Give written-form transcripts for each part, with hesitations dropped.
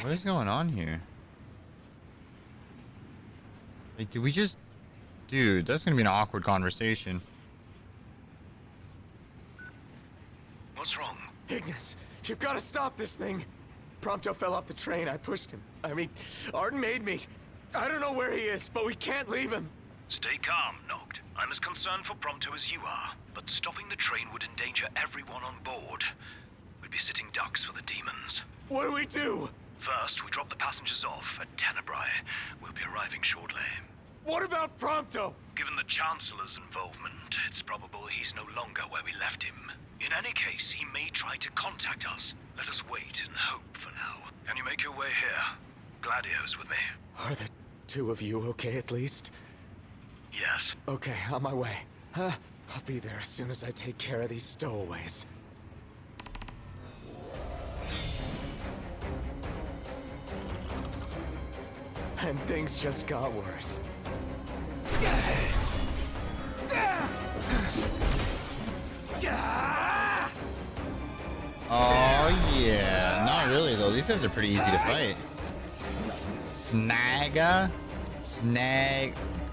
What is going on here? Like, did we just... Dude, that's gonna be an awkward conversation. What's wrong? Ignis, you've got to stop this thing. Prompto fell off the train. I pushed him. I mean, Arden made me. I don't know where he is, but we can't leave him. Stay calm, Noct. I'm as concerned for Prompto as you are, but stopping the train would endanger everyone on board. We'd be sitting ducks for the demons. What do we do? First, we drop the passengers off at Tenebrae. We'll be arriving shortly. What about Prompto? Given the Chancellor's involvement, it's probable he's no longer where we left him. In any case, he may try to contact us. Let us wait and hope for now. Can you make your way here? Gladio's with me. Are the two of you okay at least? Yes. Okay, on my way. I'll be there as soon as I take care of these stowaways. And things just got worse. Oh yeah, not really though. These guys are pretty easy to fight. Snag,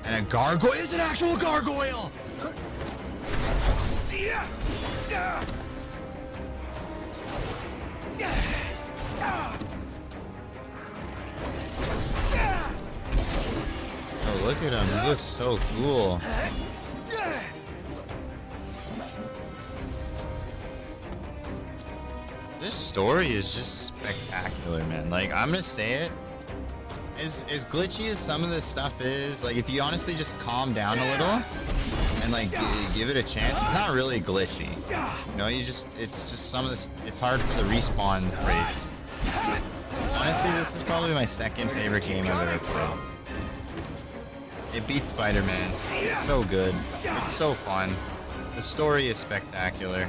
and a gargoyle. It's an actual gargoyle. Oh, look at him. He looks so cool. This story is just spectacular, man. Like, I'm gonna say it. As glitchy as some of this stuff is, like, if you honestly just calm down a little and, like, give it a chance, it's not really glitchy. You know, it's just some of this, it's hard for the respawn rates. Honestly, this is probably my second favorite game I've ever played. It beats Spider-Man. It's so good. It's so fun. The story is spectacular.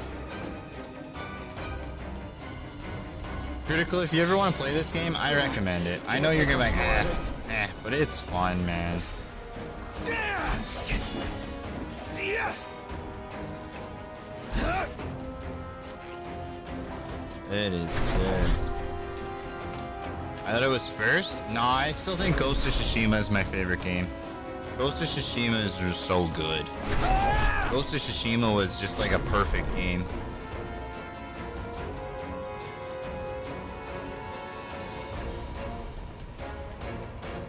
Critical, if you ever want to play this game, I recommend it. I know you're gonna be like, but it's fun, man. It is good. I thought it was first? No, I still think Ghost of Tsushima is my favorite game. Ghost of Tsushima is just so good. Ghost of Tsushima was just like a perfect game.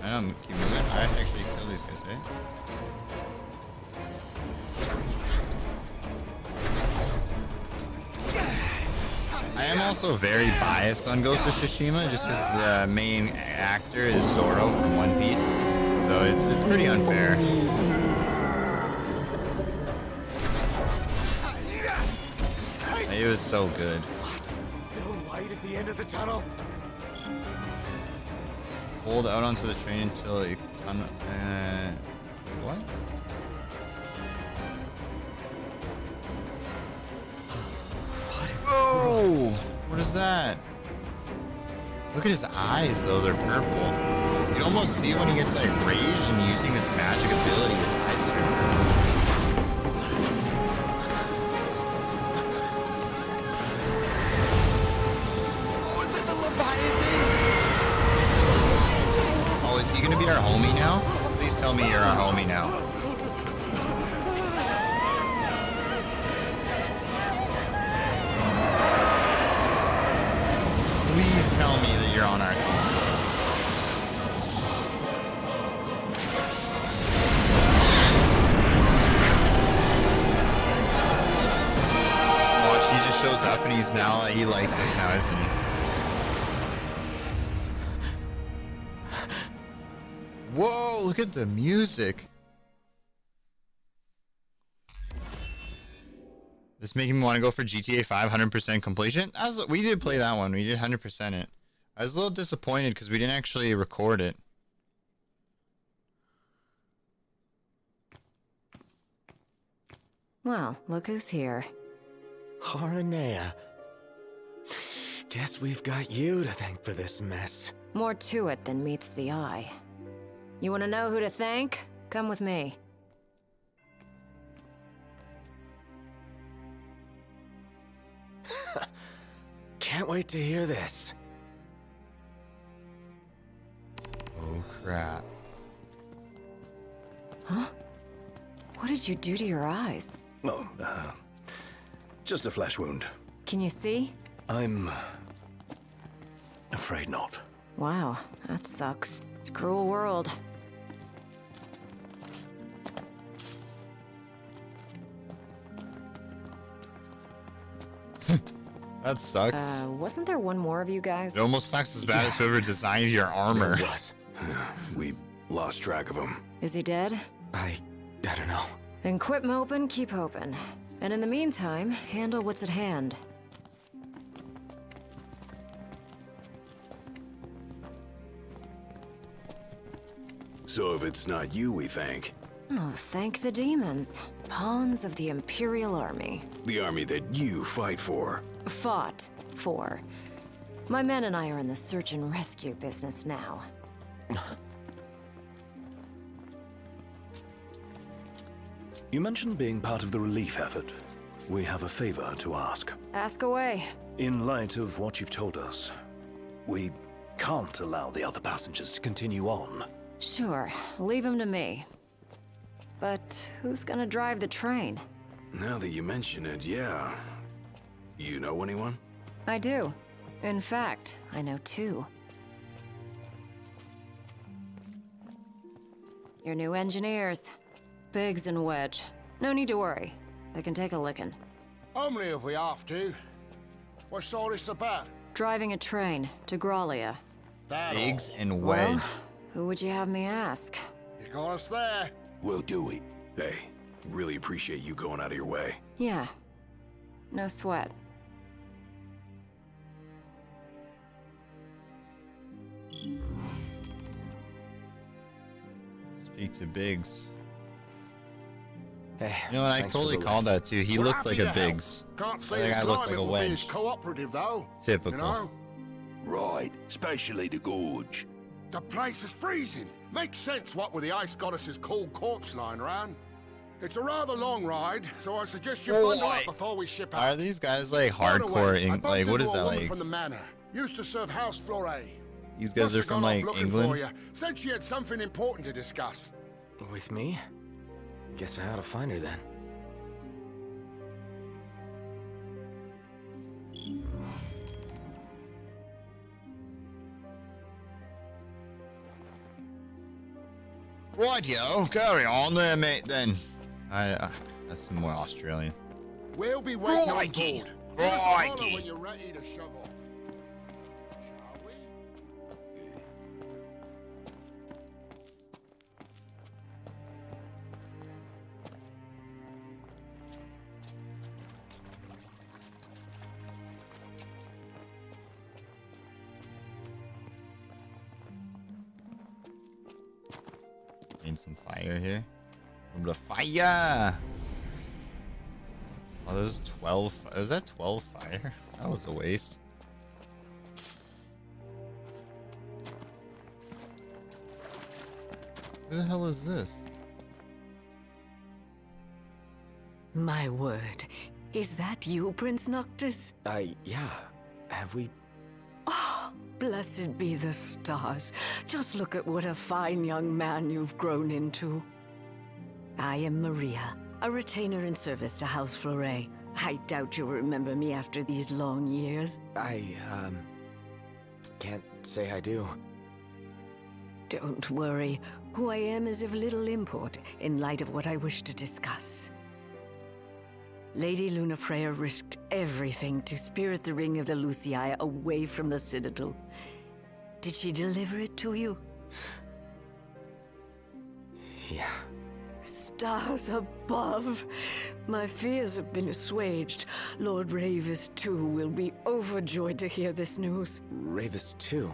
I don't keep moving. I actually kill these guys, right? I am also very biased on Ghost of Tsushima just because the main actor is Zoro from One Piece, so it's pretty unfair. It was so good. What? No light at the end of the tunnel? Hold out onto the train until you come. What? Whoa! What is that? Look at his eyes, though. They're purple. You can almost see when he gets like rage and using this magic ability, his eyes turn purple. Oh, is that the Leviathan? Oh, is he gonna be our homie now? Please tell me you're our homie now. Please tell me that you're on our team. Watch, he just shows up and he likes us now, isn't he? Whoa, look at the music. This making me want to go for GTA 5 100% completion. We did play that one. We did 100% it. I was a little disappointed because we didn't actually record it. Well, look who's here. Haranea. Guess we've got you to thank for this mess. More to it than meets the eye. You want to know who to thank? Come with me. Can't wait to hear this. Oh, crap. Huh? What did you do to your eyes? Oh, just a flesh wound. Can you see? I'm afraid not. Wow, that sucks. It's a cruel world. That sucks. Wasn't there one more of you guys? It almost sucks as bad as whoever designed your armor. It was. We lost track of him. Is he dead? I don't know. Then quit moping, keep hoping. And in the meantime, handle what's at hand. So if it's not you, we think. Oh, thank the demons. Pawns of the Imperial Army. The army that you fight for. Fought for. My men and I are in the search and rescue business now. You mentioned being part of the relief effort. We have a favor to ask. Ask away. In light of what you've told us, we can't allow the other passengers to continue on. Sure, leave him to me. But who's gonna drive the train? Now that you mention it, yeah. You know anyone? I do. In fact, I know two. Your new engineers. Biggs and Wedge. No need to worry. They can take a licking. Only if we have to. What's all this about? Driving a train to Graulia. That Eggs all. and Well, wedge. who would you have me ask? You got us there. We'll do it. Hey, really appreciate you going out of your way. Yeah. No sweat. Speak to Biggs. Hey, You know what? I thanks for totally the called lift. that too. He We're looked happy like to a help. Biggs. Can't say think the I look like a climate will be as wedge. cooperative though. Typical. You know? Right, especially the gorge. The place is freezing. Makes sense what with the ice goddess's cold corpse lying around. It's a rather long ride, so I suggest you bundle up before we ship out. Are these guys like By the hardcore? way, I Like, bumped what into is a that woman like? from the manor. Used to serve House Flore. These guys Must are have from gone off like looking for England. you. Said she had something important to discuss. With me? Guess I ought to find her then. Rightio, carry on there, mate. Then, that's more Australian. We'll be waiting on Crikey. board. Give us a holler Crikey. when you're ready to shove off. Shall we? Need some fire here. A little bit of fire. Oh, there's 12. Is that 12 fire? That was a waste. Who the hell is this? My word. Is that you, Prince Noctis? Yeah. Have we... Blessed be the stars. Just look at what a fine young man you've grown into. I am Maria, a retainer in service to House Flore. I doubt you'll remember me after these long years. I, can't say I do. Don't worry. Who I am is of little import in light of what I wish to discuss. Lady Lunafreya risked everything to spirit the ring of the Lucii away from the Citadel. Did she deliver it to you? Yeah. Stars above! My fears have been assuaged. Lord Ravis, too, will be overjoyed to hear this news. Ravis too.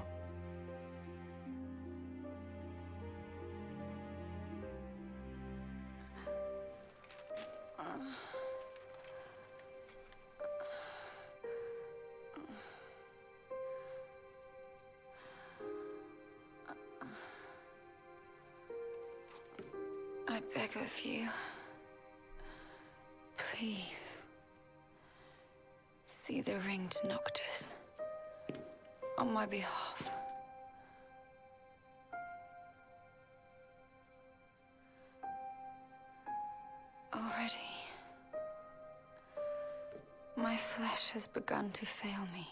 I beg of you, please, see the ringed Noctis. On my behalf. Already, my flesh has begun to fail me.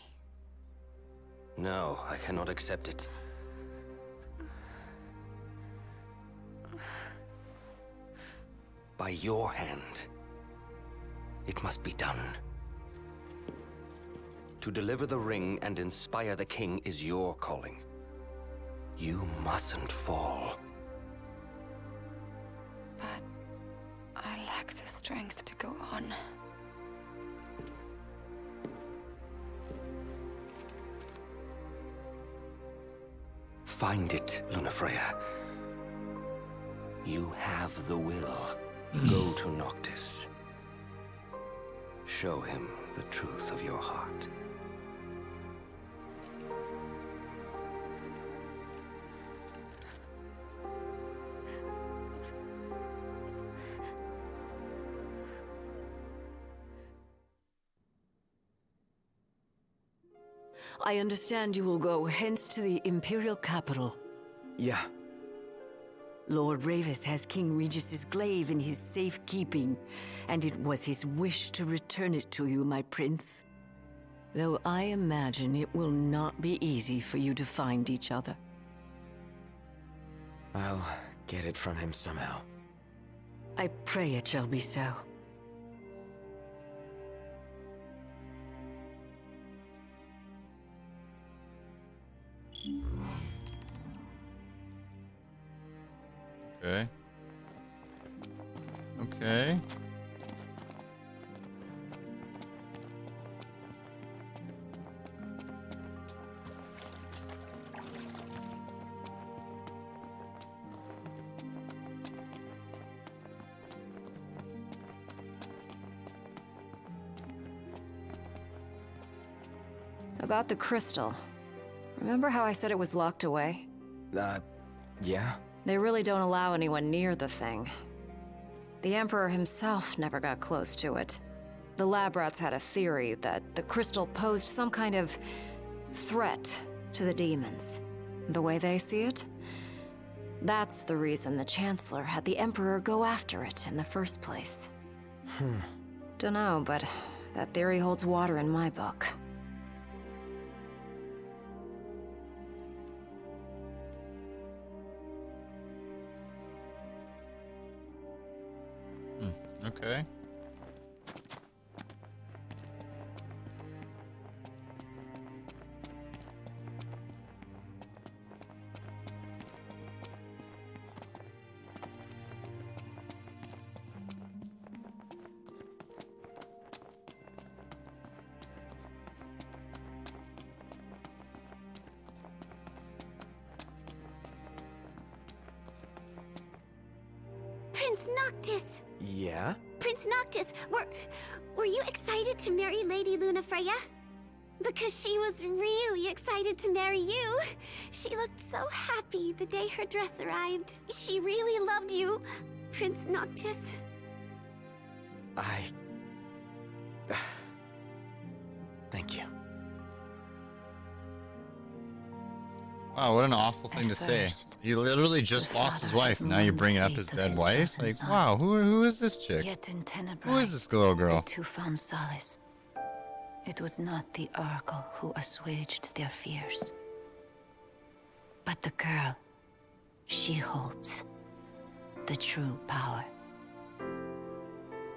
No, I cannot accept it. By your hand, it must be done. To deliver the ring and inspire the king is your calling. You mustn't fall. But I lack the strength to go on. Find it, Lunafreya. You have the will. Go to Noctis. Show him the truth of your heart. I understand you will go hence to the Imperial capital. Yeah. Lord Ravis has King Regis's glaive in his safekeeping, and it was his wish to return it to you, my prince. Though I imagine it will not be easy for you to find each other. I'll get it from him somehow. I pray it shall be so. Okay. Okay. About the crystal. Remember how I said it was locked away? Yeah? They really don't allow anyone near the thing. The Emperor himself never got close to it. The lab rats had a theory that the crystal posed some kind of threat to the demons. The way they see it? That's the reason the Chancellor had the Emperor go after it in the first place. Dunno, but that theory holds water in my book. Okay. Prince Noctis! Yeah? Prince Noctis, were you excited to marry Lady Lunafreya? Because she was really excited to marry you. She looked so happy the day her dress arrived. She really loved you, Prince Noctis. Thank you. Wow, what an awful thing to say. He literally just lost his wife, and now you're bringing up his dead wife? Like, wow, who is this chick? Yet in Tenebrae, Who is this little girl? the two found solace. It was not the Oracle who assuaged their fears, but the girl. She holds the true power.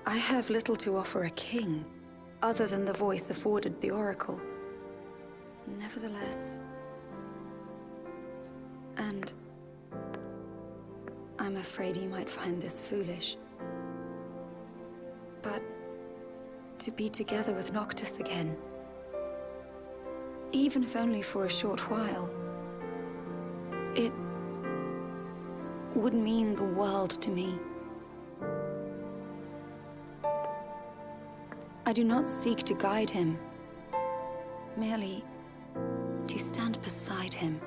I have little to offer a king, other than the voice afforded the Oracle. Nevertheless... And... I'm afraid you might find this foolish. But... to be together with Noctis again... even if only for a short while... it... would mean the world to me. I do not seek to guide him, merely to stand beside him.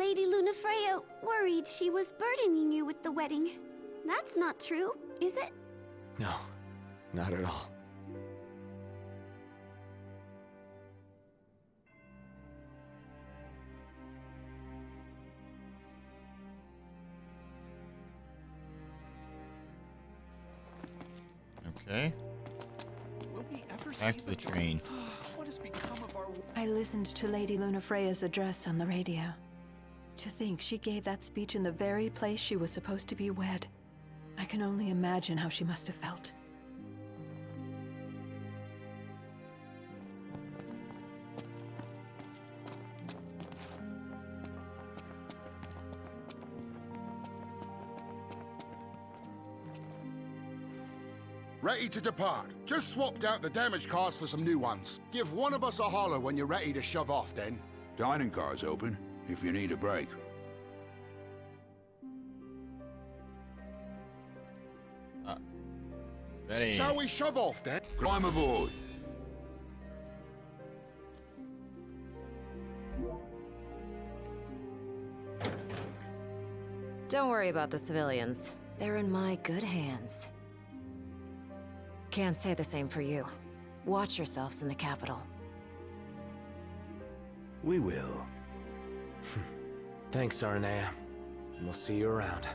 Lady Lunafreya worried she was burdening you with the wedding. That's not true, is it? No, not at all. Okay. Will we ever Back to the train. What has become of our... I listened to Lady Lunafreya's address on the radio. To think she gave that speech in the very place she was supposed to be wed. I can only imagine how she must have felt. Ready to depart. Just swapped out the damaged cars for some new ones. Give one of us a holler when you're ready to shove off, then. Dining car's open, if you need a break. Ready. Shall we shove off, then? Climb aboard. Don't worry about the civilians. They're in my good hands. Can't say the same for you. Watch yourselves in the capital. We will. Thanks, Arnea. We'll see you around.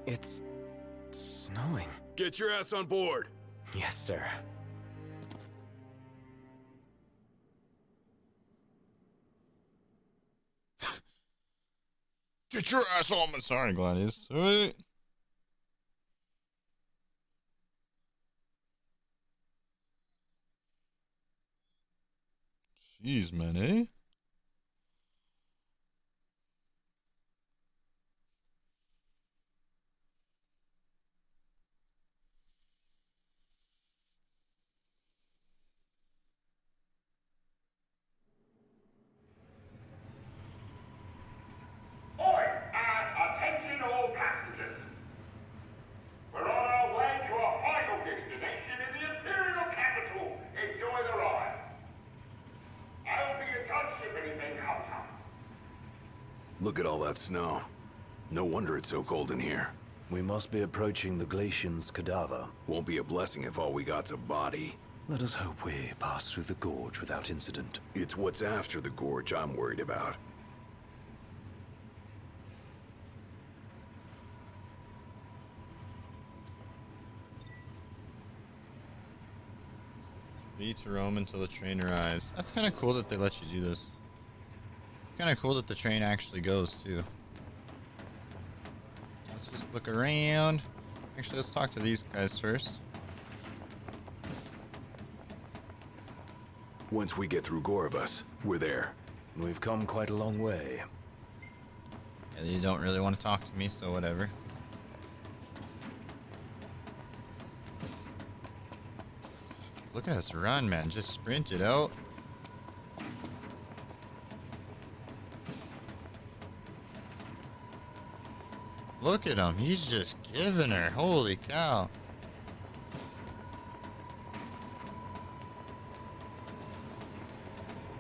It's snowing. Get your ass on board! Yes, sir. Get your ass on my... Sorry, Gladius. Sweet. Jeez, man, eh? Attention all passengers. We're on our way to our final destination in the Imperial capital. Enjoy the ride. I'll be in touch if anything comes up. Look at all that snow. No wonder it's so cold in here. We must be approaching the Glacian's cadaver. Won't be a blessing if all we got's a body. Let us hope we pass through the gorge without incident. It's what's after the gorge I'm worried about. Be to roam until the train arrives. That's kind of cool that they let you do this. It's kind of cool that the train actually goes too. Let's just look around. Actually, let's talk to these guys first. Once we get through Gorovus, we're there. We've come quite a long way. Yeah, you don't really want to talk to me, so whatever. Look at us run, man. Just sprint it out. Look at him. He's just giving her. Holy cow.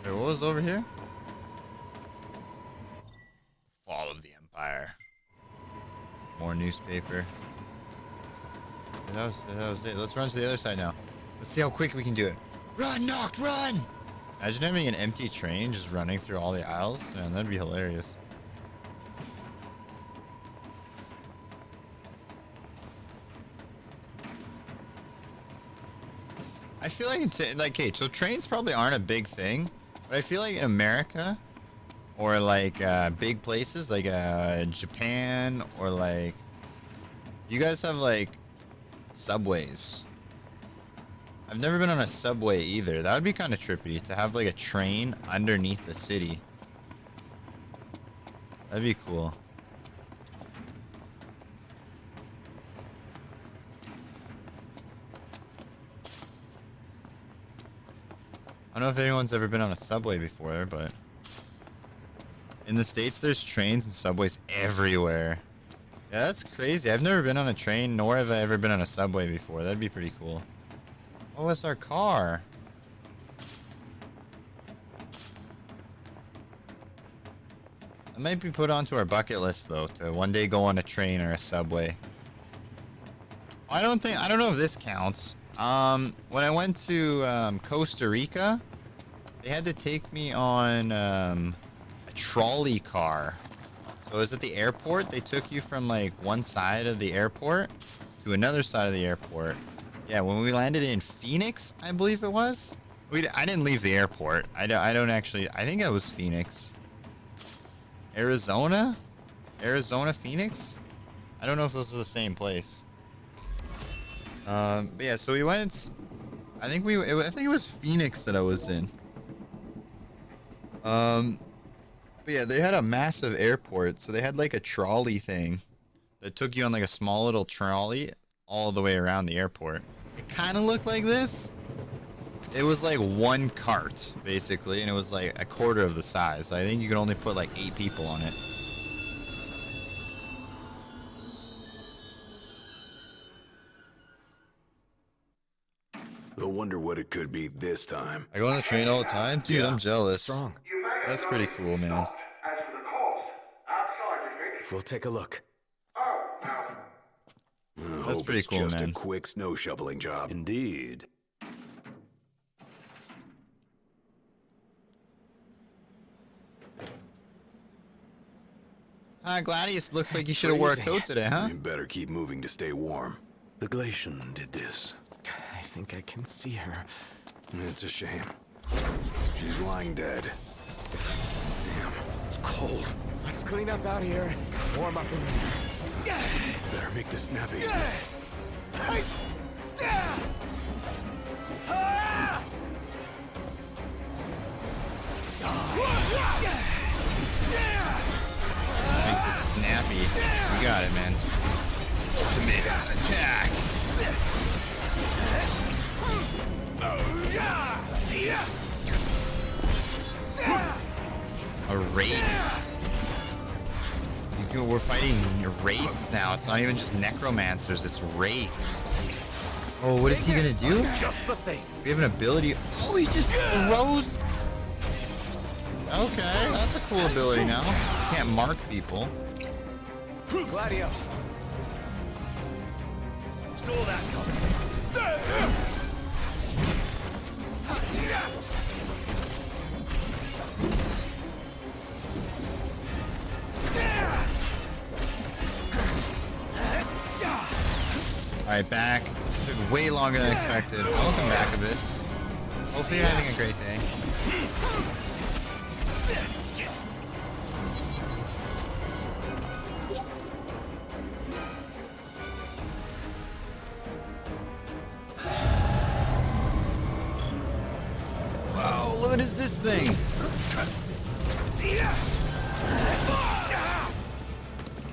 Wait, what was over here? Fall of the Empire. More newspaper. That was it. Let's run to the other side now. Let's see how quick we can do it. Run, Noct, run! Imagine having an empty train just running through all the aisles. Man, that'd be hilarious. I feel like it's like, okay, so trains probably aren't a big thing, but I feel like in America or like big places like Japan or like, you guys have like subways. I've never been on a subway either. That would be kind of trippy to have like a train underneath the city. That'd be cool. I don't know if anyone's ever been on a subway before, but in the States there's trains and subways everywhere. Yeah, that's crazy. I've never been on a train, nor have I ever been on a subway before. That'd be pretty cool. Oh, it's our car. It might be put onto our bucket list though, to one day go on a train or a subway. I don't know if this counts. When I went to Costa Rica, they had to take me on a trolley car. So it was at the airport. They took you from like one side of the airport to another side of the airport. Yeah, when we landed in Phoenix, I believe it was. I didn't leave the airport. I don't actually. I think it was Phoenix. Arizona, Phoenix. I don't know if those are the same place. But yeah, so we went. I think it was Phoenix that I was in. But yeah, they had a massive airport, so they had like a trolley thing that took you on like a small little trolley all the way around the airport. It kind of looked like this. It was like one cart, basically, and it was like a quarter of the size. I think you could only put like 8 people on it. I wonder what it could be this time. I go on the train all the time? Dude, Yeah. I'm jealous. What's wrong? That's pretty cool, man. As for the cost, outside you think? We'll take a look. Oh, now. That's Hope pretty it's cool, just man. a quick snow shoveling job. Indeed. Gladius, looks like you should have wore a coat today, huh? You better keep moving to stay warm. The Glacian did this. I think I can see her. It's a shame. She's lying dead. Damn, it's cold. Let's clean up out here. Warm up in there. Better make this snappy. Make this snappy. You got it, man. Ultimate attack. A wraith. We're fighting wraiths now. It's not even just necromancers, it's wraiths. Oh, what is he gonna do? Just the thing. We have an ability. Oh, he just throws. Okay, that's a cool ability now. You can't mark people. Gladio. Saw that coming. Alright, back. Took way longer than expected. Welcome back, Abyss. Hopefully you're having a great day. Wow, what is this thing?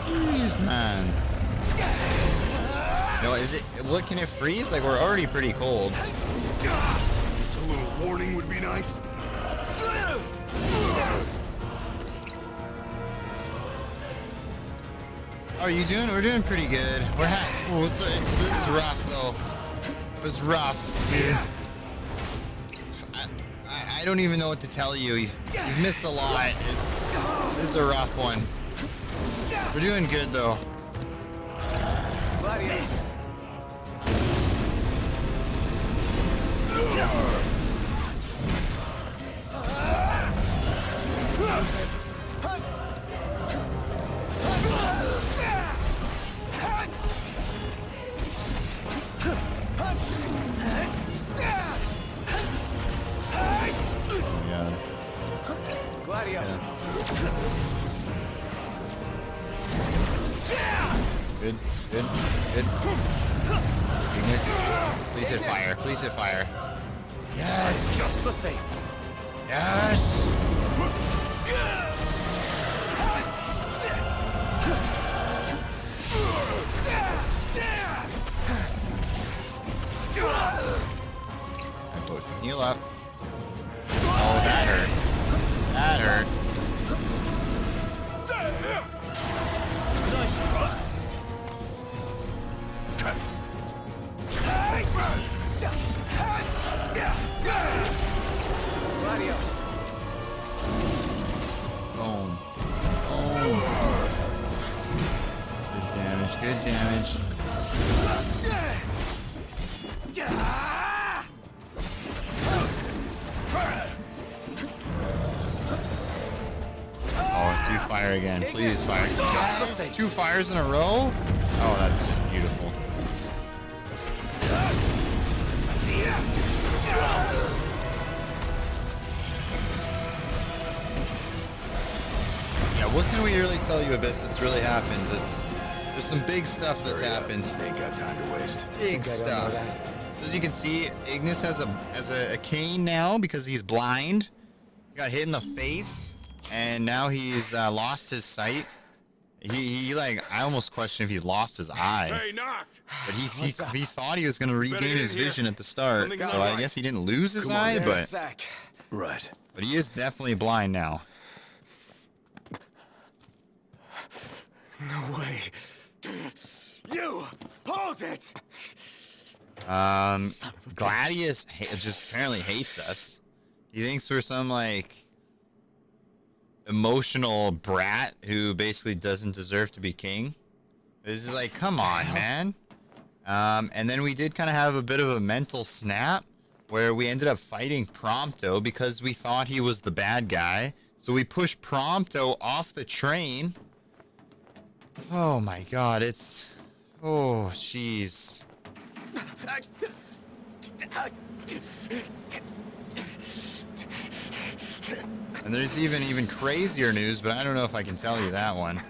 Jeez, man. No, is it? What can it freeze? Like, we're already pretty cold. A little warning would be nice. How are you doing? We're doing pretty good. Ooh, this is rough though. It was rough, dude. I don't even know what to tell you. You've missed a lot. This is a rough one. We're doing good though. Gladio. Yeah. Gladio. Good, good, good. Ignis. Please hit fire. Please hit fire. Yes! Just the thing. Yes! Alright, Potion, heal up. Oh, that hurt. That hurt. Nice try. Gladio. Boom. Good damage, good damage. Oh, do fire again. Please fire. Yes! 2 fires in a row? Oh, that's just beautiful. Yeah, what can we really tell you, Abyss, that's really happened? There's some big stuff that's happened. Ain't got time to waste. Big stuff. As you can see, Ignis has a cane now because he's blind. He got hit in the face, and now he's lost his sight. He like, I almost question if he lost his eye. Hey, knocked. But he thought he was gonna regain his vision at the start. Something's So not I right. guess he didn't lose his eye, but Right. but he is definitely blind now. No way. You hold it. Gladius just apparently hates us. He thinks we're some like emotional brat who basically doesn't deserve to be king. This is like, come on, man. And then we did kind of have a bit of a mental snap where we ended up fighting Prompto because we thought he was the bad guy. So we pushed Prompto off the train. Oh my god, it's... Oh, jeez. And there's even crazier news, but I don't know if I can tell you that one.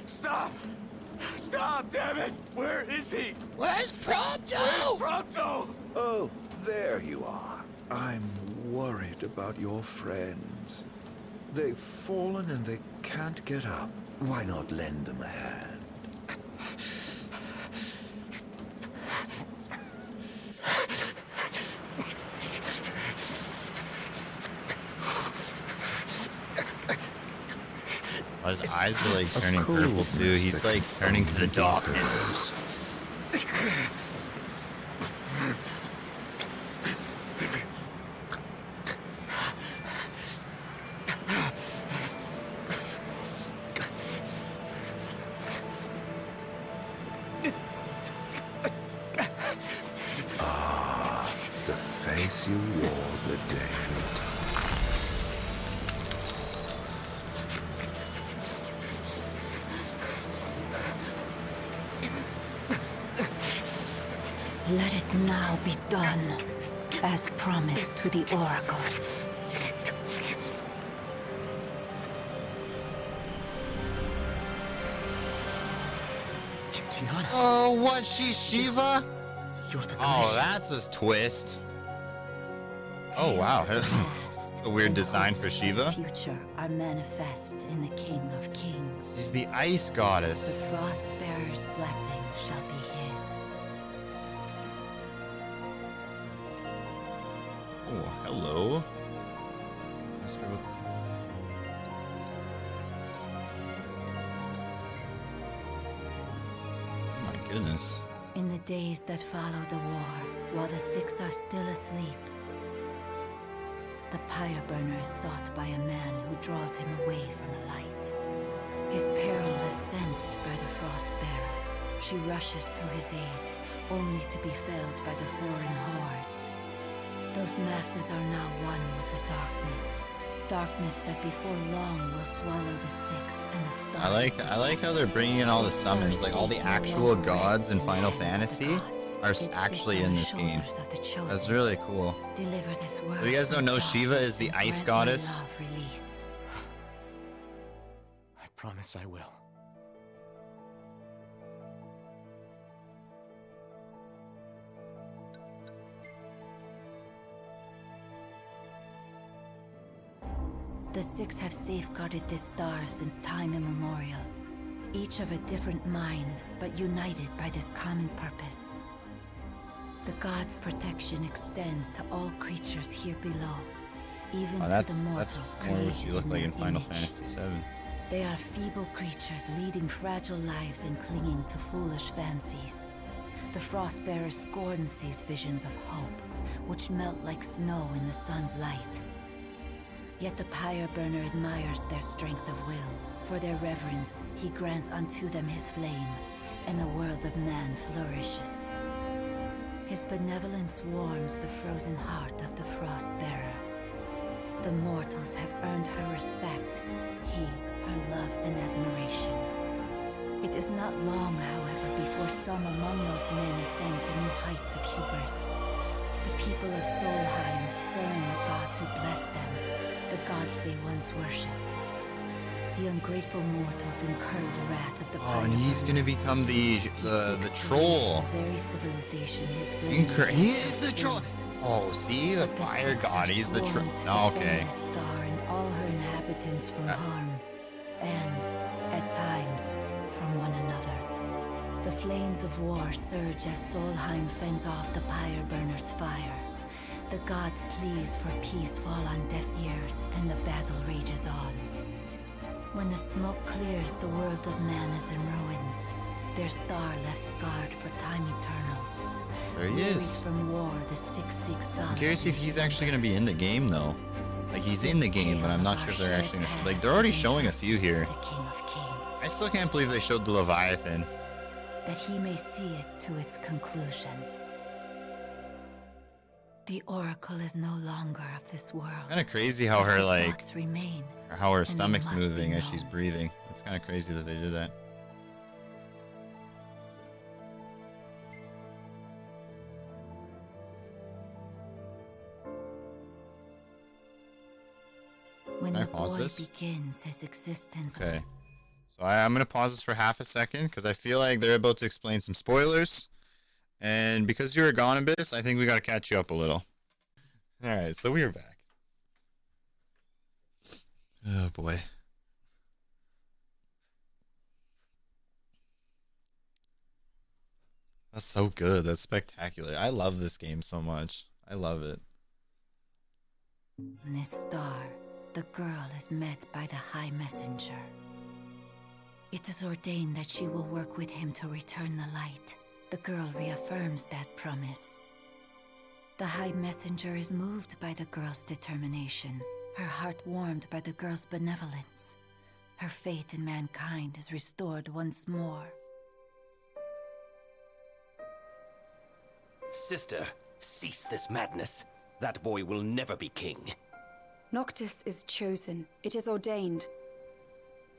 Stop! Stop, damn it! Where is he? Where's Prompto? Where's Prompto? Oh, there you are. I'm worried about your friends. They've fallen and they can't get up. Why not lend them a hand? His eyes are like turning purple too. He's like turning to the darkness. Ah, the face you wore the day. Let it now be done, as promised to the Oracle. Tiana. Oh, what? She's Shiva? You're the Oh, that's a twist. Oh, wow. That's a weird design for Shiva. Future are manifest in the King of Kings. She's the ice goddess. The Frostbearer's blessing shall be his. Oh, hello. Ask her what... Oh my goodness. In the days that follow the war, while the Six are still asleep, the pyre burner is sought by a man who draws him away from the light. His peril is sensed by the Frostbearer. She rushes to his aid, only to be felled by the foreign hordes. Those masses are now one with the darkness. Darkness that before long will swallow the Six and the stars. I like how they're bringing in all the summons, like all the actual gods in Final Fantasy are actually in this game. That's really cool. Deliver this world. So you guys don't know Shiva is the ice goddess? I promise I will. The Six have safeguarded this star since time immemorial. Each of a different mind, but united by this common purpose. The gods' protection extends to all creatures here below, even to the mortals that's more what you created look in like their in Final image. Fantasy VII. They are feeble creatures leading fragile lives and clinging to foolish fancies. The Frostbearer scorns these visions of hope, which melt like snow in the sun's light. Yet the Pyre Burner admires their strength of will. For their reverence, he grants unto them his flame, and the world of man flourishes. His benevolence warms the frozen heart of the Frostbearer. The mortals have earned her respect, he her love and admiration. It is not long, however, before some among those men ascend to new heights of hubris. The people of Solheim spurn the gods who bless them, the gods they once worshipped. The ungrateful mortals incur the wrath of the Oh, and he's gonna become the troll. The very civilization his He is the troll. Oh, see, the fire god. He's the troll. Okay. The star and all her inhabitants from harm, and at times from one another. The flames of war surge as Solheim fends off the Pyre Burner's fire. The gods' pleas for peace fall on deaf ears, and the battle rages on. When the smoke clears, the world of man is in ruins. Their star left scarred for time eternal. There he is. From war, the six seek solace. I'm curious if he's actually gonna be in the game though. Like he's in the game, but I'm not sure if they're actually gonna like they're already showing a few here. I still can't believe they showed the Leviathan. That he may see it to its conclusion. The Oracle is no longer of this world. Kind of crazy how her like, remain, how her stomach's moving as she's breathing. It's kind of crazy that they did that. When Can I the pause boy this? begins his existence. Okay. So I'm gonna pause this for half a second because I feel like they're about to explain some spoilers. And because you're a gone abyss, I think we gotta catch you up a little. Alright, so we are back. Oh boy. That's so good. That's spectacular. I love this game so much. I love it. In this star, the girl is met by the High Messenger. It is ordained that she will work with him to return the light. The girl reaffirms that promise. The High Messenger is moved by the girl's determination, her heart warmed by the girl's benevolence. Her faith in mankind is restored once more. Sister, cease this madness. That boy will never be king. Noctis is chosen. It is ordained.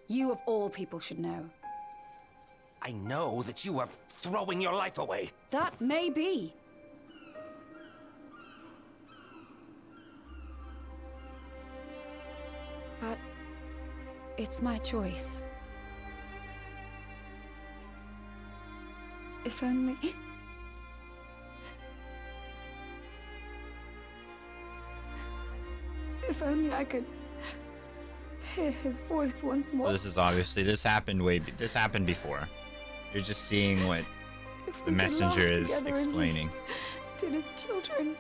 You of all people should know. I know that you are throwing your life away. That may be. But it's my choice. If only... If only I could hear his voice once more. Well, this is obviously this happened before. You're just seeing what the messenger is explaining, to his children.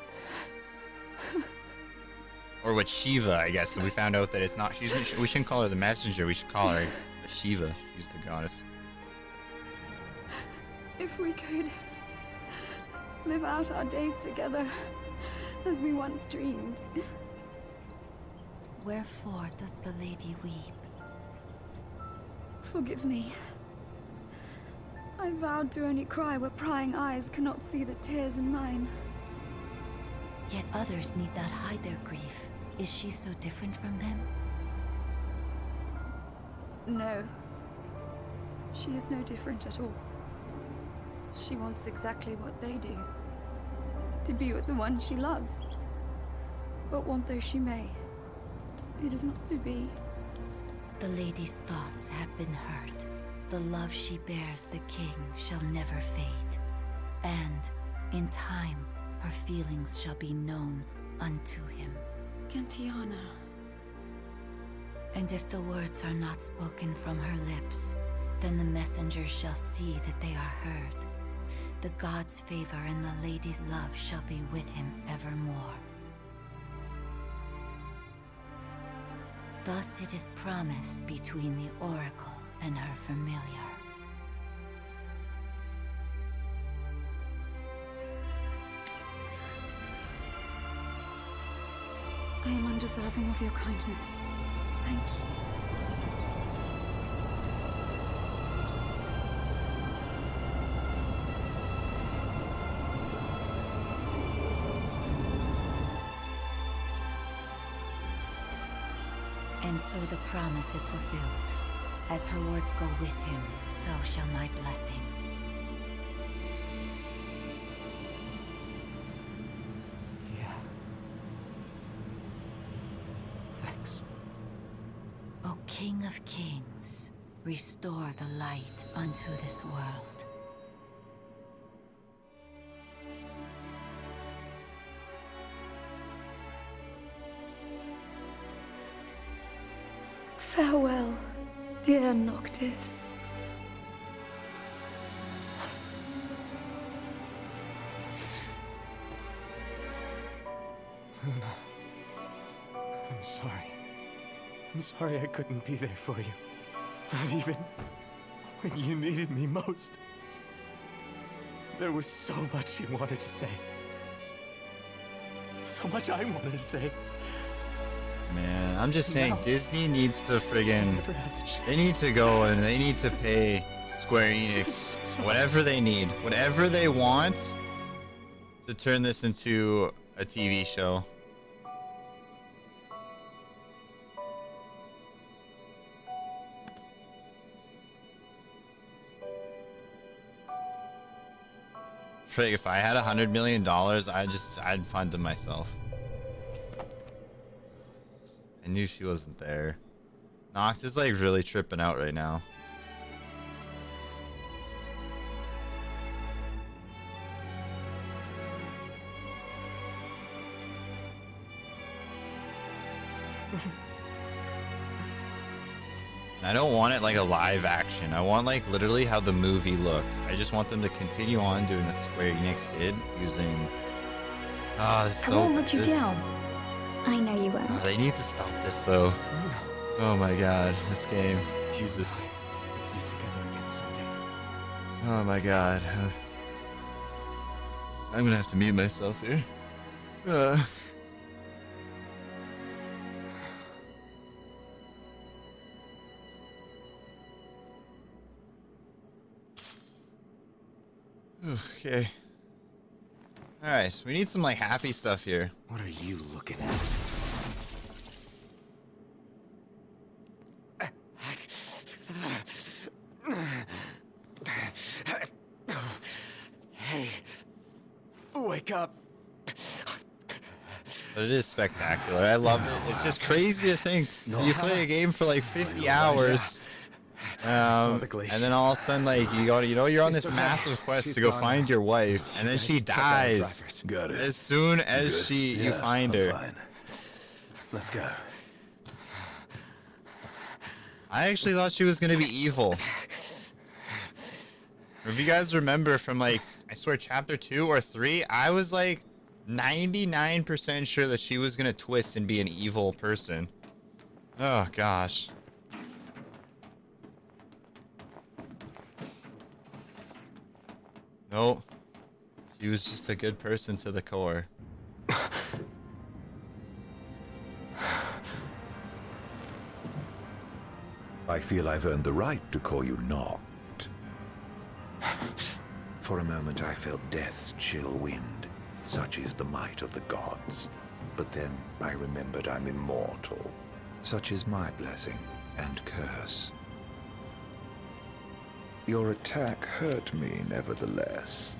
or what Shiva, I guess. And we found out that it's not. We shouldn't call her the messenger. We should call her the Shiva. She's the goddess. If we could live out our days together as we once dreamed. Wherefore does the lady weep? Forgive me. I vowed to only cry where prying eyes cannot see the tears in mine. Yet others need not hide their grief. Is she so different from them? No. She is no different at all. She wants exactly what they do. To be with the one she loves. But want though she may, it is not to be. The lady's thoughts have been hurt. The love she bears the king shall never fade. And, in time, her feelings shall be known unto him. Gentiana. And if the words are not spoken from her lips, then the messenger shall see that they are heard. The god's favor and the lady's love shall be with him evermore. Thus it is promised between the Oracle and her familiar. deserving of your kindness. Thank you. And so the promise is fulfilled. As her words go with him, so shall my blessing. Yeah. Thanks. O King of Kings, restore the light unto this world. Farewell, dear Noctis. Luna, I'm sorry. I'm sorry I couldn't be there for you. Not even when you needed me most. There was so much you wanted to say. So much I wanted to say. Man, I'm just saying, No. Disney needs to friggin'... Never had the chance. They need to go and they need to pay Square Enix whatever they need, whatever they want to turn this into a TV show. Frig, if I had $100 million, I'd fund them myself. I knew she wasn't there. Noct is like really tripping out right now. And I don't want it like a live action. I want like literally how the movie looked. I just want them to continue on doing what Square Enix did using. Ah, this is I so. won't let you this- down. I know you won't. They need to stop this though. Oh my god, this game. Jesus. Be together again someday. Oh my god. I'm gonna have to mute myself here. Okay. Alright, we need some like happy stuff here. What are you looking at? Hey, wake up. But it is spectacular. I love it. It's just crazy to think you play a game for like 50 hours. And then all of a sudden, like you go, you're on this massive quest to go find your wife, and then she dies. Got it. As soon as you find her. Fine. Let's go. I actually thought she was gonna be evil. If you guys remember from like, I swear chapter 2 or 3, I was like 99% sure that she was gonna twist and be an evil person. Oh gosh. Nope. She was just a good person to the core. I feel I've earned the right to call you Noct. For a moment I felt death's chill wind. Such is the might of the gods. But then I remembered I'm immortal. Such is my blessing and curse. Your attack hurt me, nevertheless.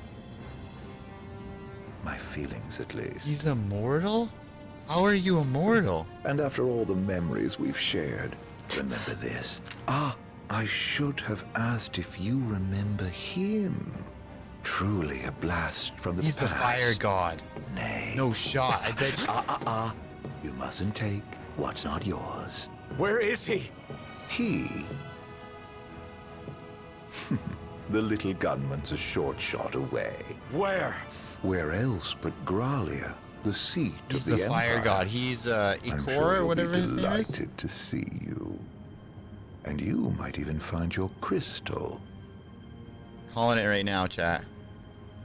My feelings, at least. He's immortal? How are you immortal? And after all the memories we've shared, remember this. Ah, I should have asked if you remember him. Truly a blast from the He's past. the fire god. Nay. No shot. I bet. You mustn't take what's not yours. Where is he? He. The little gunman's a short shot away. Where? Where else but Gralia, the seat He's of the the fire Empire. god. He's I'm Ikor sure or he'll whatever be his name is. delighted to see you. And you might even find your crystal. Calling it right now, chat.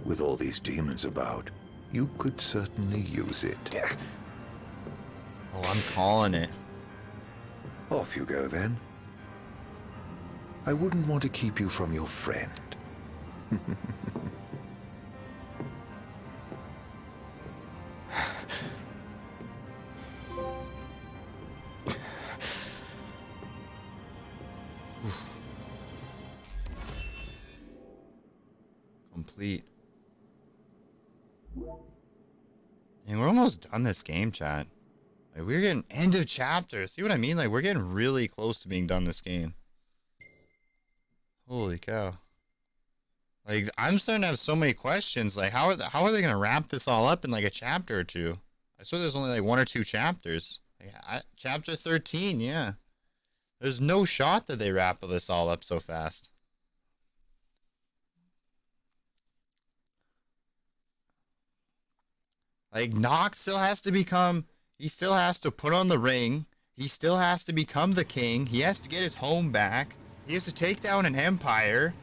With all these demons about, you could certainly use it. Oh, I'm calling it. Off you go, then. I wouldn't want to keep you from your friend. Complete. And we're almost done this game, chat. Like, we're getting end of chapter. See what I mean? Like, we're getting really close to being done this game. Holy cow. Like, I'm starting to have so many questions. Like, how are they going to wrap this all up in like a chapter or two? I swear there's only like 1 or 2 chapters. Like, chapter 13, yeah. There's no shot that they wrap this all up so fast. Like, Nox still has to become... He still has to put on the ring. He still has to become the king. He has to get his home back. He has to take down an empire.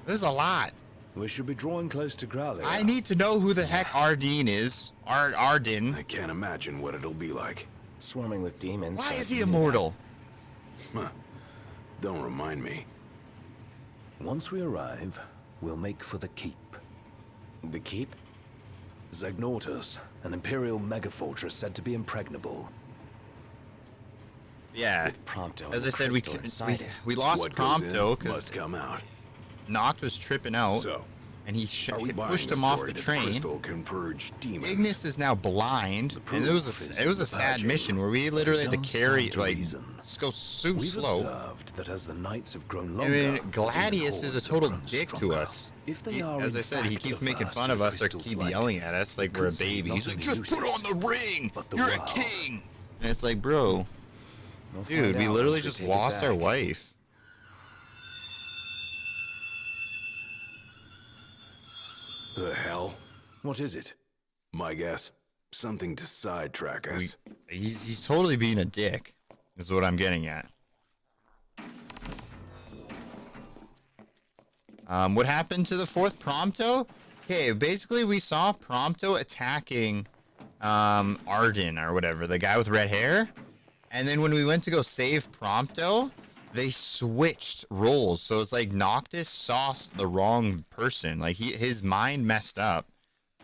This is a lot. We should be drawing close to Growlithe. I need to know who the heck Arden is. Arden. I can't imagine what it'll be like. Swarming with demons. Why is he immortal? Huh. Don't remind me. Once we arrive, we'll make for the keep. The keep? Zagnortus, an Imperial megafortress said to be impregnable. Yeah. With Prompto as I and said, crystal we lost what goes in Prompto because must come out. Noct was tripping out, So, and he are we buying pushed the him off story the that train. Crystal can purge demons? Ignis is now blind, and it was a sad mission where we literally had to carry, like, just go so We've slow. observed that as the nights have grown I longer, mean, the Gladius demon is a hordes total have grown dick to stronger. us. If they are As in I said, he fact keeps the making first fun of us or crystals keep light, yelling at us like it we're a could save baby. not He's like, only just put Lucius, on the ring! but the You're world. a king! And it's like, bro, We'll dude, find we out literally once we just take it lost our back. wife. The hell? What is it? My guess. Something to sidetrack us. He's totally being a dick, is what I'm getting at. What happened to the 4th Prompto? Okay, basically we saw Prompto attacking Arden or whatever, the guy with red hair. And then when we went to go save Prompto, they switched roles. So it's like Noctis saw the wrong person. Like his mind messed up.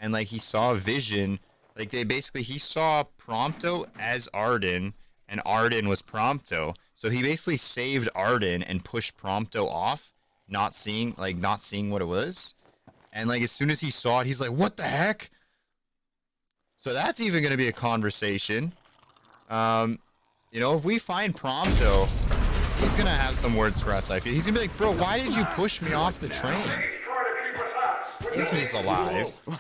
And like he saw a vision. Like he saw Prompto as Arden, and Arden was Prompto. So he basically saved Arden and pushed Prompto off, not seeing what it was. And like as soon as he saw it, he's like, "What the heck?" So that's even gonna be a conversation. You know, if we find Prompto, he's gonna have some words for us. I feel he's gonna be like, "Bro, why did you push me off the train?" If he's alive. Oh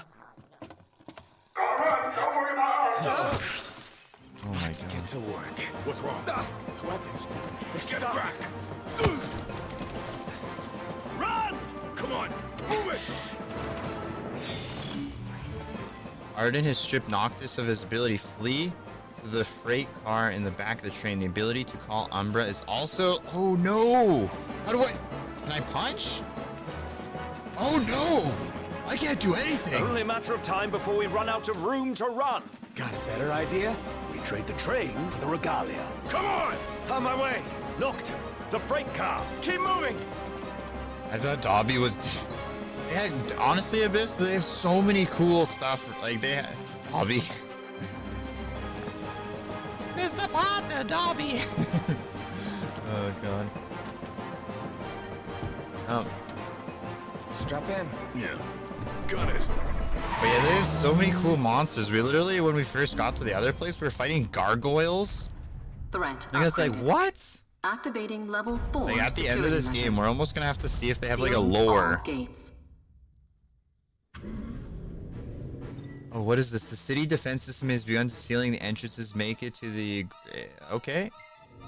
my god. Get to work. What's wrong? The weapons. They're Get stuck. back! Run! Come on, move it! Arden has stripped Noctis of his ability to flee to the freight car in the back of the train. The ability to call Umbra is also... Oh no! How do I... Can I punch? Oh no! I can't do anything! Only a matter of time before we run out of room to run. Got a better idea? We trade the train for the regalia. Come on! On my way. Noct, the freight car. Keep moving. I thought Dobby was... They had... Honestly, Abyss, they have so many cool stuff. Like, they had... Dobby. Mr. Potter, Dobby! Oh, God. Oh. Strap in. Yeah. Got it. But yeah, there's so many cool monsters. We literally, when we first got to the other place, we were fighting gargoyles. Threat. And it's like, what? Activating level 4. Like, at the end of this security game, we're measures. almost gonna have to see if they have like a Sealing lore. all gates. Oh, what is this? The city defense system has begun to sealing the entrances. Make it to the... Okay.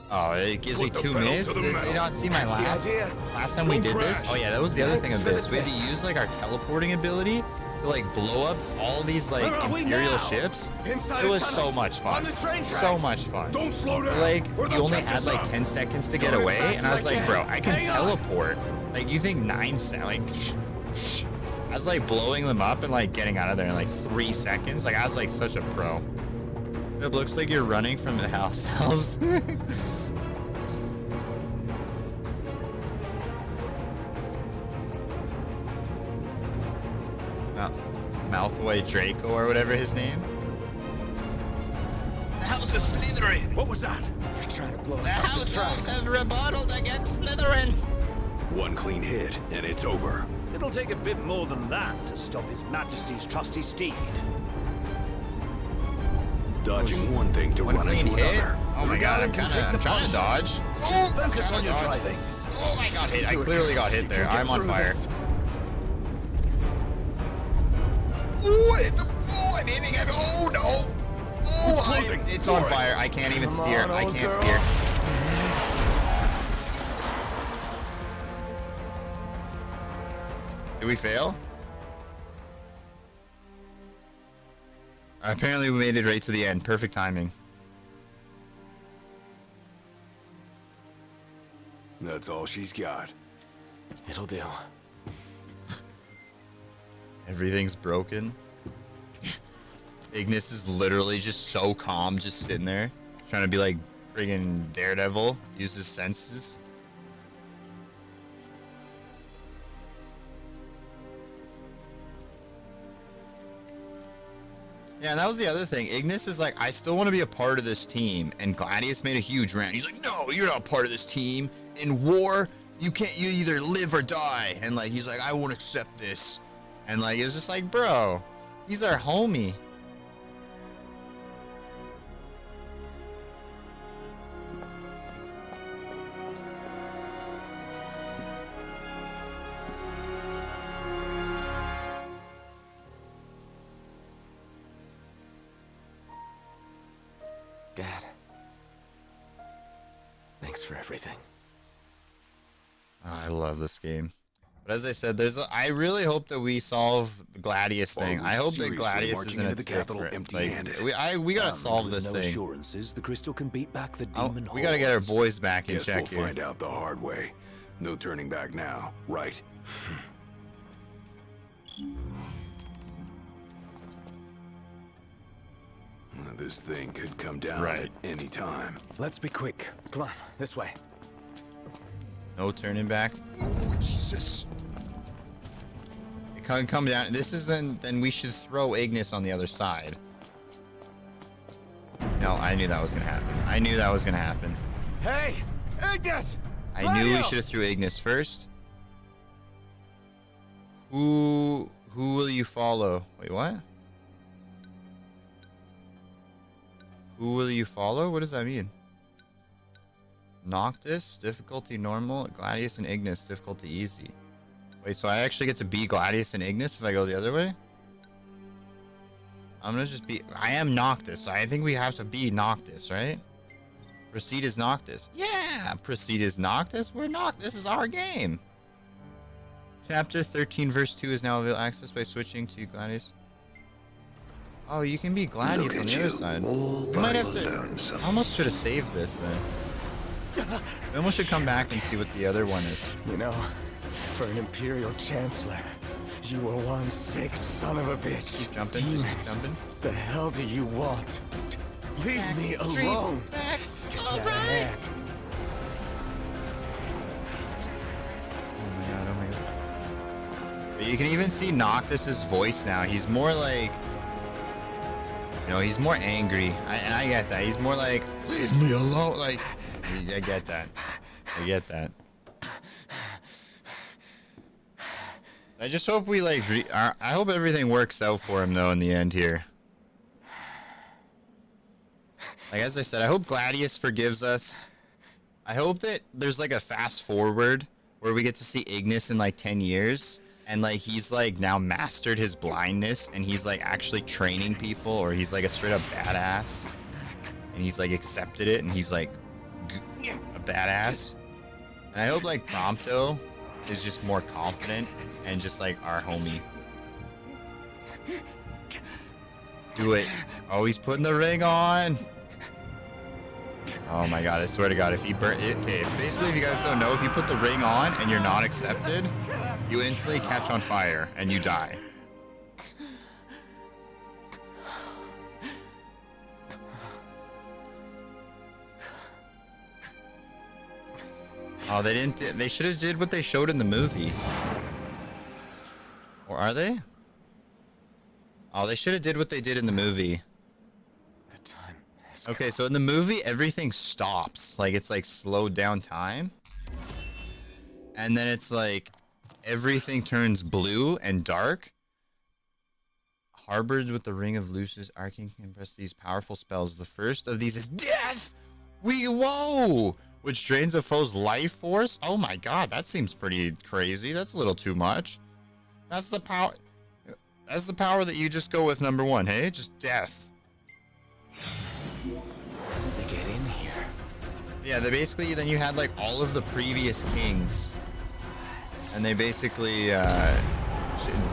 Oh, it gives me Put the 2 pedal minutes? to the Did metal. you not see my That's the idea. last time we No did this? crash. Oh yeah, that was the other thing of Thanks this. for We the had to tip. use like our teleporting ability to like blow up all these like Where are we Imperial now? ships. Inside It a was tunnel. so much fun. On the train So tracks. much fun. Don't slow down. Like, or you they'll only catch had us like up. 10 seconds to get Going as away, fast and I as was I like, can. bro, I can Hang on. teleport. Like, you think 9 seconds? Like, I was like blowing them up and like getting out of there in like 3 seconds. Like, I was like such a pro. It looks like you're running from the house elves. Mouthway Draco or whatever his name. The House of Slytherin. What was that? They're trying to blow us The off the House tracks. Elves have rebutted against Slytherin. One clean hit, and it's over. It'll take a bit more than that to stop His Majesty's trusty steed. Dodging one thing to run into another. Oh my god, I'm trying to dodge. Just focus on your driving. Oh, I got hit. I clearly got hit there. I'm on fire. Oh, I'm hitting it. Oh no. Oh, it's on fire. I can't even steer. I can't steer. Did we fail? Apparently we made it right to the end. Perfect timing. That's all she's got. It'll do. Everything's broken. Ignis is literally just so calm, just sitting there, trying to be like friggin' Daredevil, use his senses. Yeah, and that was the other thing. Ignis is like, I still want to be a part of this team, and Gladius made a huge rant. He's like, no, you're not part of this team. In war, you either live or die. And like, he's like, I won't accept this. And like, it was just like, bro, he's our homie. Dad. Thanks for everything. Oh, I love this game. But as I said, I really hope that we solve the Gladius thing. I hope that Gladius isn't a the capital empty-handed. Like, we gotta solve this no thing. assurances the crystal can beat back the demon. We gotta get our boys back in Guess check we'll here. find out the hard way. No turning back now, right? This thing could come down at any time. Let's be quick. Come on, this way. No turning back. Oh, Jesus. It can't come down. This is then we should throw Ignis on the other side. No, I knew that was gonna happen. I knew that was gonna happen. Hey! Ignis! I knew we should have threw Ignis first. Who will you follow? Wait, what? Who will you follow? What does that mean? Noctis, difficulty normal, Gladius and Ignis, difficulty easy. Wait, so I actually get to be Gladius and Ignis if I go the other way? I'm gonna just be... I am Noctis, so I think we have to be Noctis, right? Proceed as Noctis. Yeah! Proceed as Noctis? We're Noctis. This is our game. Chapter 13, verse 2 is now available access by switching to Gladius. Oh, you can be Gladius on the other side. We might have to... I almost should have saved this then. We almost should come back and see what the other one is. You know, for an Imperial Chancellor, you were one sick son of a bitch. Keep jumping, Demons, just keep jumping. The hell do you want? Leave me alone. Let's get that hand. Oh my god, oh my god. But you can even see Noctis's voice now. He's more like... You know, he's more angry. And I get that. He's more like, leave me alone. Like, I get that. I get that. I just hope we, like, I hope everything works out for him, though, in the end here. Like, as I said, I hope Gladius forgives us. I hope that there's, like, a fast forward where we get to see Ignis in, like, 10 years. And, like, he's, like, now mastered his blindness. And he's, like, actually training people. Or he's, like, a straight-up badass. And he's, like, accepted it. And he's, like, a badass. And I hope, like, Prompto is just more confident. And just, like, our homie. Do it. Oh, he's putting the ring on. Oh my god, I swear to god, if he okay, basically if you guys don't know, if you put the ring on and you're not accepted, you instantly catch on fire and you die. Oh, they didn't. They should have did what they showed in the movie. Or are they? Oh, they should have did what they did in the movie. The time has Okay, so in the movie, everything stops. Like, it's like slowed down time. And then it's like everything turns blue and dark. Harbored with the ring of Lucius, Arcane can press these powerful spells. The first of these is death. Whoa! Which drains a foe's life force. Oh my god, that seems pretty crazy. That's a little too much. That's the power. That's the power that you just go with number one. Hey, just death. They get in here. Yeah, they basically then you had like all of the previous kings, and they basically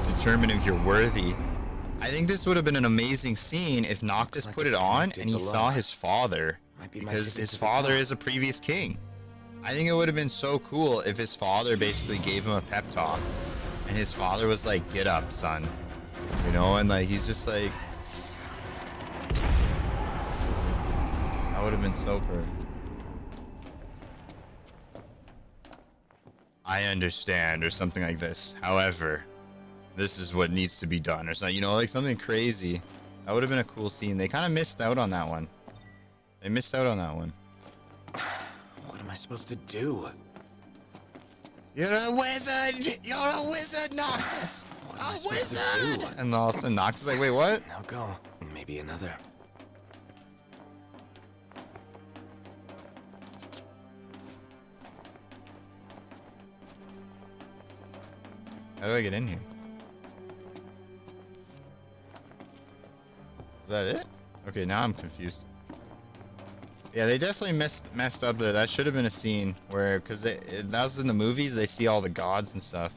determine if you're worthy. I think this would have been an amazing scene if Noctis put it on and he saw his father, because his father is a previous king. I think it would have been so cool if his father basically gave him a pep talk, and his father was like, "Get up, son," you know, and like he's just like, that would have been so perfect. I understand, or something like this. However, this is what needs to be done, or something, you know, like something crazy. That would have been a cool scene. They kind of missed out on that one. They missed out on that one. What am I supposed to do? You're a wizard! You're a wizard, Noctis! A wizard! And all of a sudden, Noctis is like, wait, what? Now go. Maybe another. How do I get in here? Is that it? Okay, now I'm confused. Yeah, they definitely messed up there. That should have been a scene where, because that was in the movies, they see all the gods and stuff.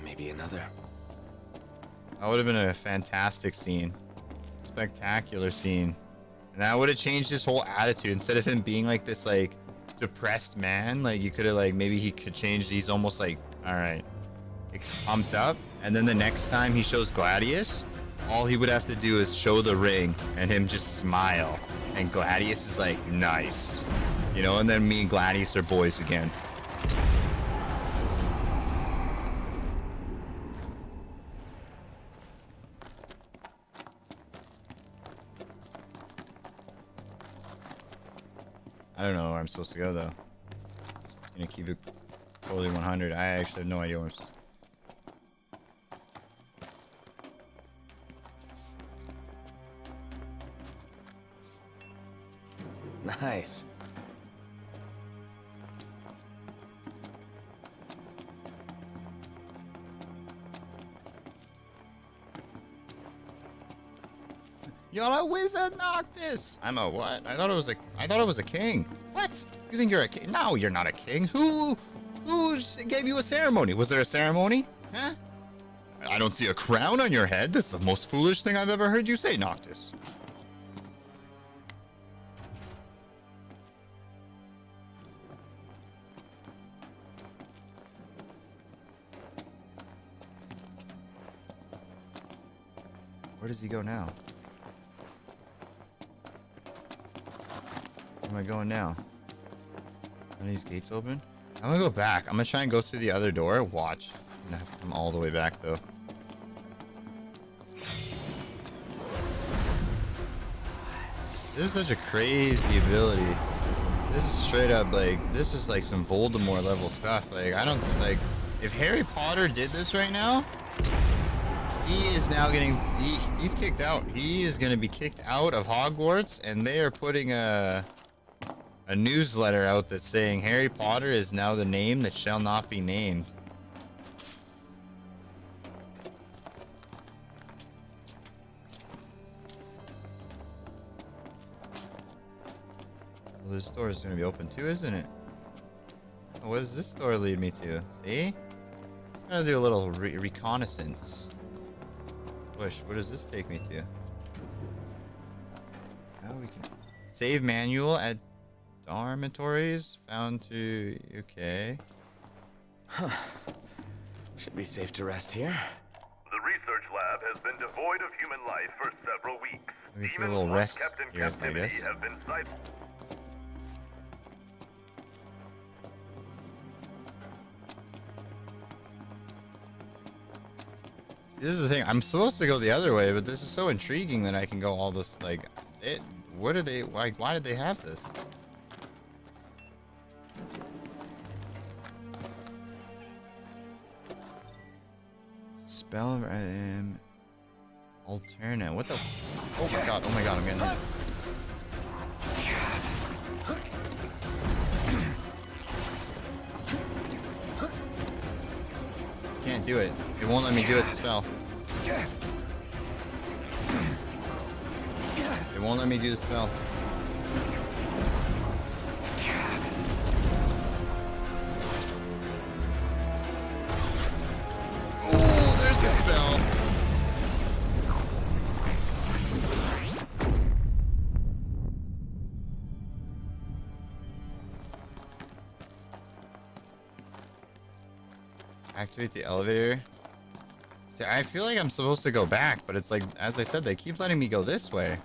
Maybe another. That would have been a fantastic scene. Spectacular scene. And that would have changed his whole attitude. Instead of him being like this, like, depressed man, like, you could have, like, maybe he could change. He's almost like, all right, pumped up. And then the next time he shows Gladius, all he would have to do is show the ring and him just smile. And Gladius is like, nice. You know, and then me and Gladius are boys again. I don't know where I'm supposed to go, though. Just gonna keep it totally 100. I actually have no idea where I'm supposed to. Nice. You're a wizard, Noctis! I'm a what? I thought it was a king. What? You think you're a king? No, you're not a king. Who gave you a ceremony? Was there a ceremony? Huh? I don't see a crown on your head. This is the most foolish thing I've ever heard you say, Noctis. Where does he go now? Where am I going now? Are these gates open? I'm gonna go back. I'm gonna try and go through the other door. Watch. I'm gonna have to come all the way back though. This is such a crazy ability. This is straight up like, this is like some Voldemort level stuff. Like, I don't like, if Harry Potter did this right now, he is now getting, he's kicked out. He is going to be kicked out of Hogwarts, and they are putting a newsletter out that's saying Harry Potter is now the name that shall not be named. Well, this door is going to be open too, isn't it? Oh, what does this door lead me to? See? Just going to do a little reconnaissance. Push. What does this take me to? Oh, we can save manual at dormitories found to. Okay. Huh. Should be safe to rest here. The research lab has been devoid of human life for several weeks. We can do a little rest here, I guess. Have been sighted. This is the thing. I'm supposed to go the other way, but this is so intriguing that I can go all this, like, what are they, like, why did they have this? Spell alternate. What the? Oh my god! Oh my god! I'm getting hit. Can't do it. It won't let me do it. The spell. It won't let me do the spell. Oh, there's the spell. Activate the elevator. See, I feel like I'm supposed to go back, but it's like, as I said, they keep letting me go this way.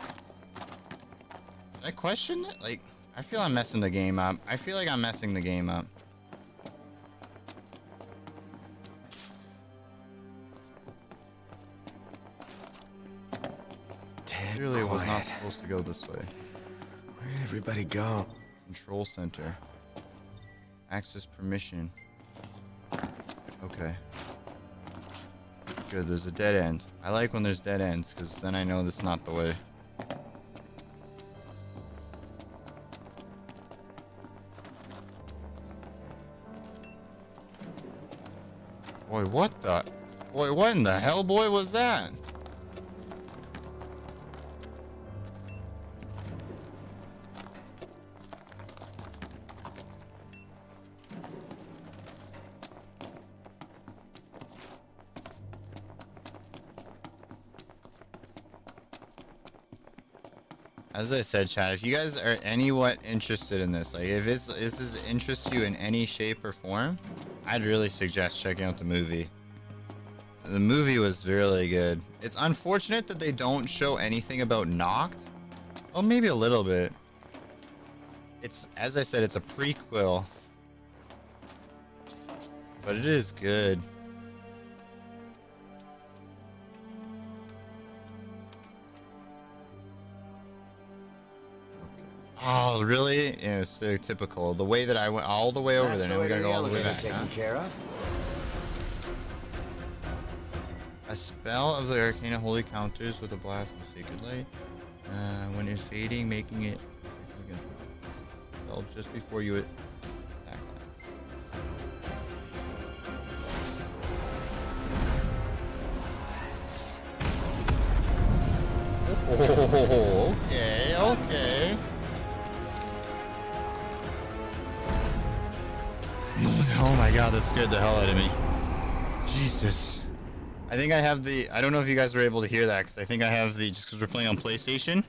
Did I question it? Like, I feel I'm messing the game up. I feel like I'm messing the game up. Clearly it was not supposed to go this way. Where did everybody go? Control center. Access permission. Okay. Good, there's a dead end. I like when there's dead ends, because then I know that's not the way. Boy, what the? Boy, what in the hell, boy, was that? As I said, chat, if you guys are anywhat interested in this, like if this interests you in any shape or form, I'd really suggest checking out the movie. The movie was really good. It's unfortunate that they don't show anything about Noct. Oh, maybe a little bit. It's, as I said, it's a prequel. But it is good. Oh, really? Yeah, it's so typical. The way that I went all the way over there, now we gotta go all the way back. Taken care of. A spell of the Arcana Holy counters with a blast of Sacred Light. When it's fading, making it against spell just before you attack. Oh, okay, okay. Oh my god, that scared the hell out of me. Jesus. I think I have the... I don't know if you guys were able to hear that, because I think I have the... Just because we're playing on PlayStation.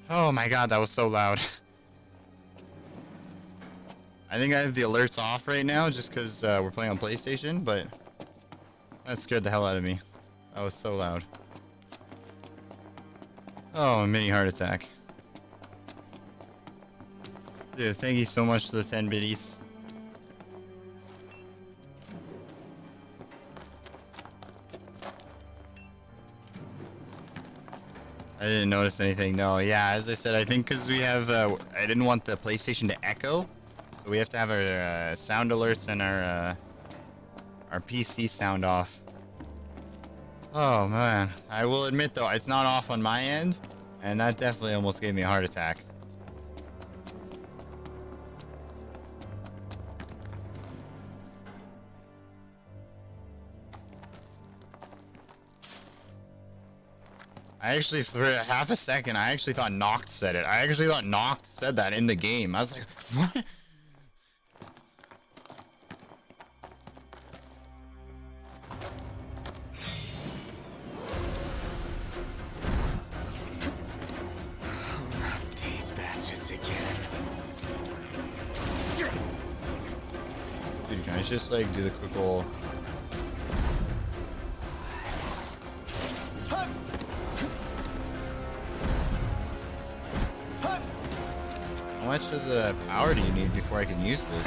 Oh my god, that was so loud. I think I have the alerts off right now, just because we're playing on PlayStation, but... That scared the hell out of me. That was so loud. Oh, a mini heart attack. Dude, thank you so much for the 10 biddies. I didn't notice anything. No, yeah, as I said, I think because we have, I didn't want the PlayStation to echo, so we have to have our sound alerts and our PC sound off. Oh man, I will admit though, it's not off on my end, and that definitely almost gave me a heart attack. I actually, for half a second, I actually thought Noct said it. I actually thought Noct said that in the game. I was like, what? Not these bastards again. Dude, can I just like do the quick roll? How much of the power do you need before I can use this?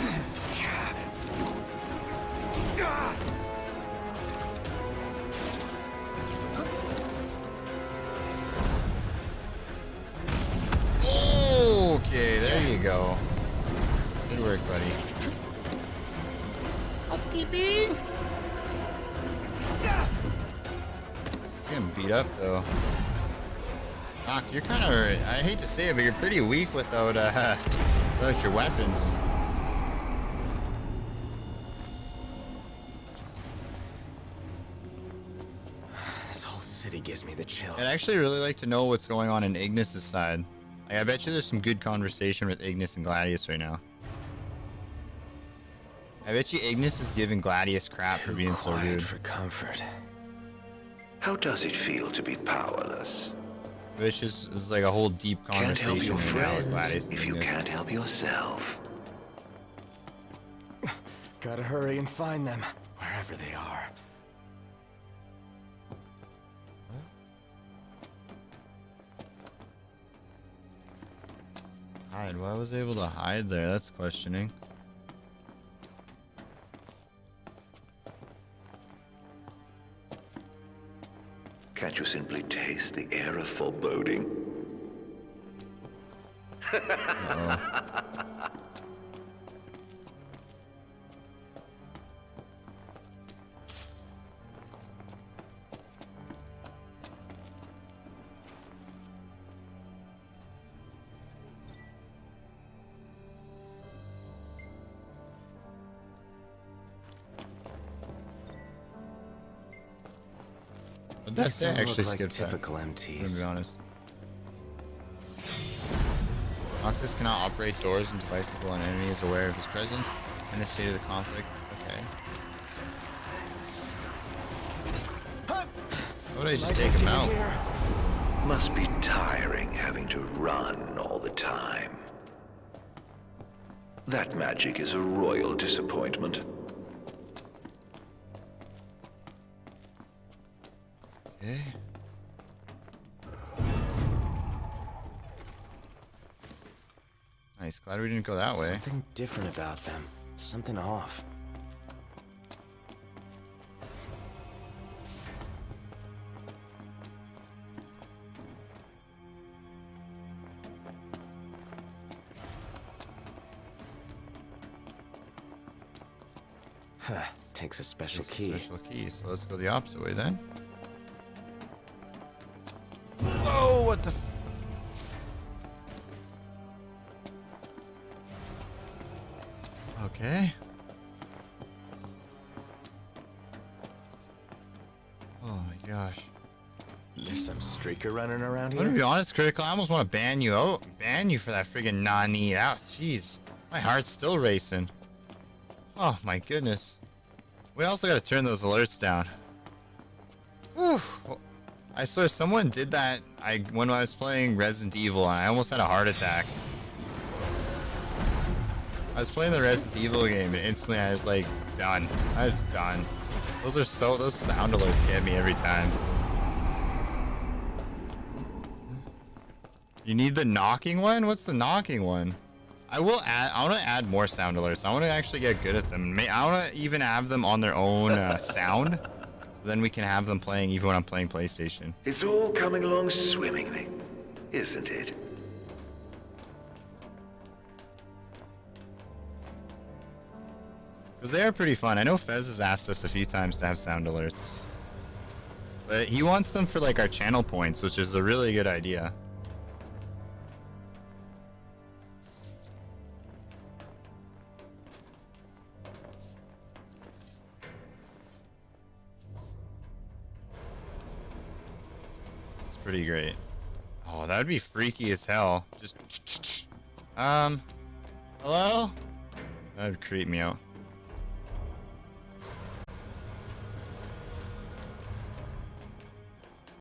go. Good work, buddy. Housekeeping. He's getting beat up though. Doc, you're kind of, I hate to say it, but you're pretty weak without your weapons. This whole city gives me the chills. I'd actually really like to know what's going on in Ignis's side. Like, I bet you there's some good conversation with Ignis and Gladius right now. I bet you Ignis is giving Gladius crap for being so rude. For comfort. How does it feel to be powerless? Which is like a whole deep conversation right now with Gladius and if you Ignis. can't help yourself. Gotta hurry and find them, wherever they are. Hide. Why was I able to hide there? That's questioning. Can't you simply taste the air of foreboding? But that's These don't actually look like skipped typical that, MTs. to be honest. Noctis cannot operate doors and devices while an enemy is aware of his presence and the state of the conflict. Okay. Why would I just take him out? Must be tiring having to run all the time. That magic is a royal disappointment. Okay. Nice. Glad we didn't go that way. Something different about them. Something off. Huh. Takes a special key. Special key. So let's go the opposite way then. Whoa! What the? Okay. Oh my gosh. There's some streaker running around I'm here. gonna be honest, Critical. I almost want to ban you out. Ban you for that friggin' Nani. That was, jeez. My heart's still racing. Oh my goodness. We also gotta turn those alerts down. Whew. I swear someone did that when I was playing Resident Evil and I almost had a heart attack. I was playing the Resident Evil game and instantly I was like, done. I was done. Those sound alerts get me every time. You need the knocking one? What's the knocking one? I want to add more sound alerts. I want to actually get good at them. I want to even have them on their own sound. So then we can have them playing even when I'm playing PlayStation. It's all coming along swimmingly, isn't it? Because they are pretty fun. I know Fez has asked us a few times to have sound alerts. But he wants them for like our channel points, which is a really good idea. It's pretty great. Oh, that would be freaky as hell. Just hello? That would creep me out.